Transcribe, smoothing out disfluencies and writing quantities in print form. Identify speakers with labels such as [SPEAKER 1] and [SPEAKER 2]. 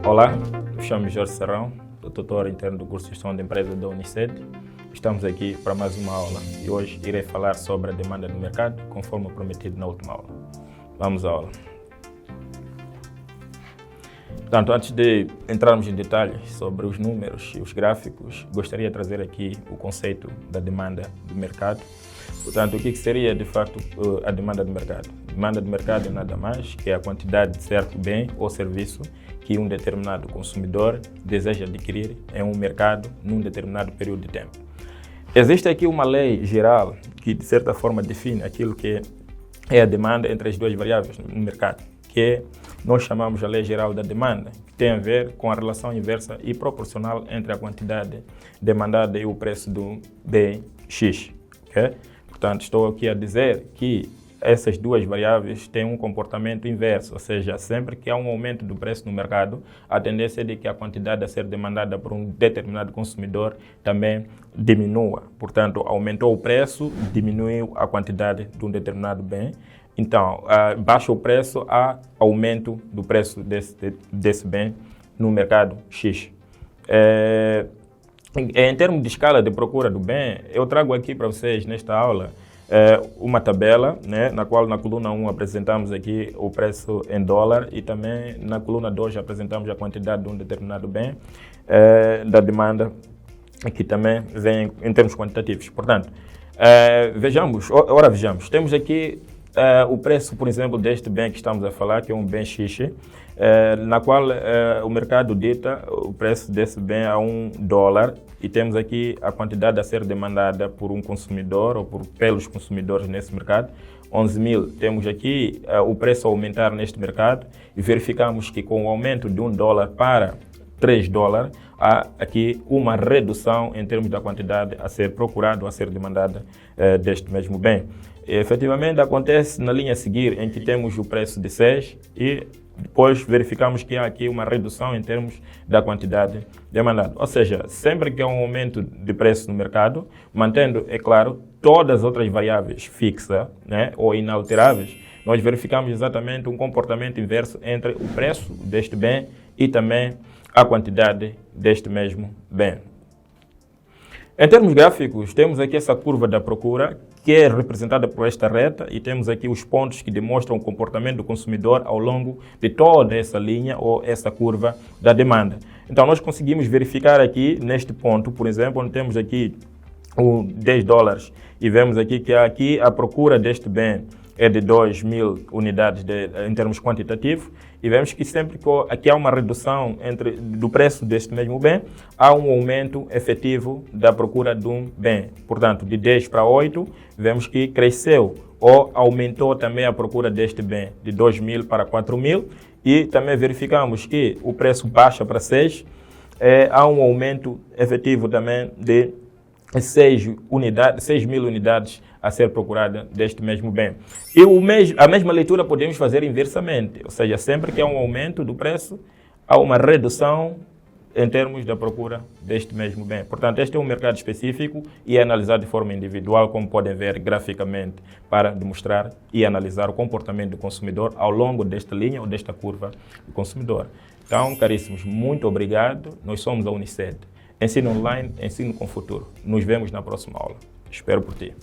[SPEAKER 1] Olá, me chamo Jorge Serrão, sou tutor interno do curso de Gestão de Empresas da Uniced. Estamos aqui para mais uma aula e hoje irei falar sobre a demanda no mercado, conforme prometido na última aula. Vamos à aula. Portanto, antes de entrarmos em detalhes sobre os números e os gráficos, gostaria de trazer aqui o conceito da demanda do mercado. Portanto, o que seria de facto a demanda do mercado? A demanda do mercado é nada mais que a quantidade de certo bem ou serviço que um determinado consumidor deseja adquirir em um mercado num determinado período de tempo. Existe aqui uma lei geral que, de certa forma, define aquilo que é a demanda entre as duas variáveis no mercado, que nós chamamos a lei geral da demanda, que tem a ver com a relação inversa e proporcional entre a quantidade demandada e o preço do bem X. Okay? Portanto, estou aqui a dizer que essas duas variáveis têm um comportamento inverso, ou seja, sempre que há um aumento do preço no mercado, a tendência é de que a quantidade a ser demandada por um determinado consumidor também diminua. Portanto, aumentou o preço, diminuiu a quantidade de um determinado bem. Então, baixa o preço, há aumento do preço desse bem no mercado X. Em termos de escala de procura do bem, eu trago aqui para vocês nesta aula uma tabela, né, na qual na coluna 1 apresentamos aqui o preço em dólar e também na coluna 2 apresentamos a quantidade de um determinado bem, da demanda, que também vem em termos quantitativos. Portanto, vejamos, temos aqui o preço, por exemplo, deste bem que estamos a falar, que é um bem X, na qual o mercado dita o preço desse bem a $1 e temos aqui a quantidade a ser demandada por um consumidor ou pelos consumidores nesse mercado, 11.000. Temos aqui o preço a aumentar neste mercado e verificamos que com o aumento de $1 para $3, há aqui uma redução em termos da quantidade a ser procurada ou a ser demandada deste mesmo bem. E, efetivamente, acontece na linha a seguir, em que temos o preço de 6 e depois verificamos que há aqui uma redução em termos da quantidade demandada. Ou seja, sempre que há um aumento de preço no mercado, mantendo, é claro, todas as outras variáveis fixas, né, ou inalteráveis, nós verificamos exatamente um comportamento inverso entre o preço deste bem e também a quantidade deste mesmo bem. Em termos gráficos, temos aqui essa curva da procura, que é representada por esta reta, e temos aqui os pontos que demonstram o comportamento do consumidor ao longo de toda essa linha ou essa curva da demanda. Então, nós conseguimos verificar aqui, neste ponto, por exemplo, onde temos aqui o $10 e vemos aqui que aqui a procura deste bem é de 2.000 unidades em termos quantitativos, e vemos que sempre que aqui há uma redução do preço deste mesmo bem, há um aumento efetivo da procura de um bem. Portanto, de 10 para 8, vemos que cresceu ou aumentou também a procura deste bem, de 2.000 para 4.000, e também verificamos que o preço baixa para 6, há um aumento efetivo também de 6.000 unidades a ser procurada deste mesmo bem. E a mesma leitura podemos fazer inversamente, ou seja, sempre que há um aumento do preço, há uma redução em termos da procura deste mesmo bem. Portanto, este é um mercado específico e é analisado de forma individual, como podem ver graficamente, para demonstrar e analisar o comportamento do consumidor ao longo desta linha ou desta curva do consumidor. Então, caríssimos, muito obrigado. Nós somos a Uniced. Ensino online, ensino com futuro. Nos vemos na próxima aula. Espero por ti.